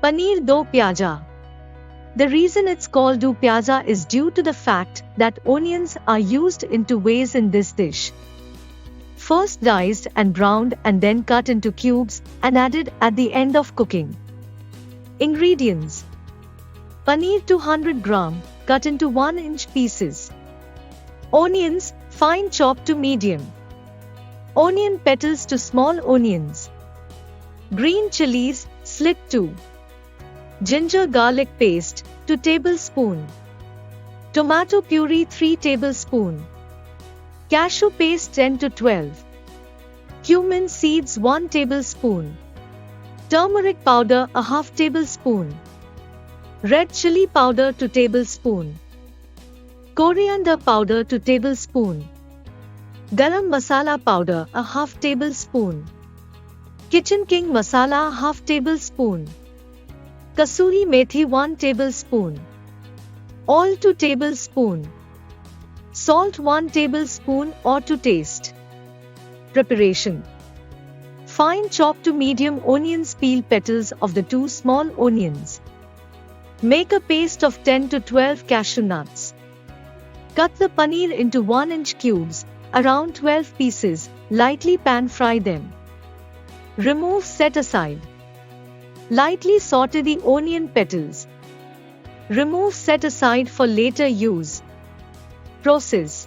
Paneer do Pyaza. The reason it's called do Pyaza is due to the fact that onions are used in two ways in this dish. First diced and browned and then cut into cubes and added at the end of cooking. Ingredients: paneer 200 gram, cut into 1-inch pieces. Onions, fine chopped to medium. Onion petals to small onions. Green chilies, slit 2. Ginger garlic paste, 2 tablespoon. Tomato puree 3 tablespoon. Cashew paste 10 to 12. Cumin seeds 1 tablespoon. Turmeric powder a half tablespoon. Red chili powder 2 tablespoon. Coriander powder 2 tablespoon. Garam masala powder a half tablespoon. Kitchen King masala half tablespoon. Kasuri methi 1 tablespoon. Oil 2 tablespoon. Salt 1 tablespoon or to taste. Preparation: fine chop to medium onions, peel petals of the 2 small onions. Make a paste of 10 to 12 cashew nuts. Cut the paneer into 1-inch cubes, around 12 pieces, lightly pan fry them. Remove, set aside. Lightly saute the onion petals. Remove, set aside for later use. Process: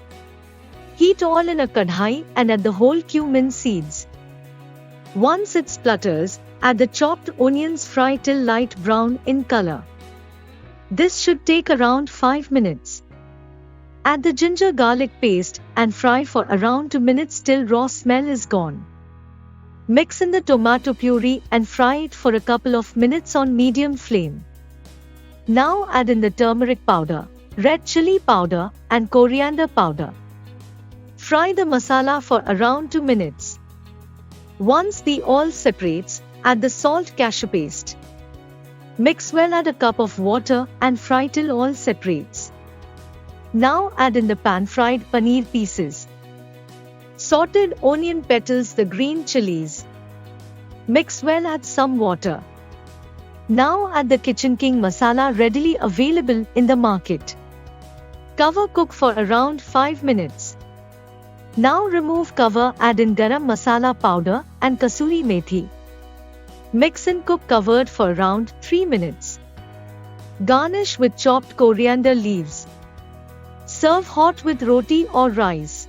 heat oil in a kadhai and add the whole cumin seeds. Once it splutters, add the chopped onions, fry till light brown in color. This should take around 5 minutes. Add the ginger garlic paste and fry for around 2 minutes till raw smell is gone. Mix in the tomato puree and fry it for a couple of minutes on medium flame. Now add in the turmeric powder, red chili powder and coriander powder. Fry the masala for around 2 minutes. Once the oil separates, add the salt, cashew paste. Mix well, add a cup of water and fry till oil separates. Now add in the pan-fried paneer pieces. Sauteed onion petals, the green chilies. Mix well, add some water. Now add the Kitchen King masala readily available in the market. Cover, cook for around 5 minutes. Now remove cover, add in garam masala powder and kasuri methi. Mix and cook covered for around 3 minutes. Garnish with chopped coriander leaves. Serve hot with roti or rice.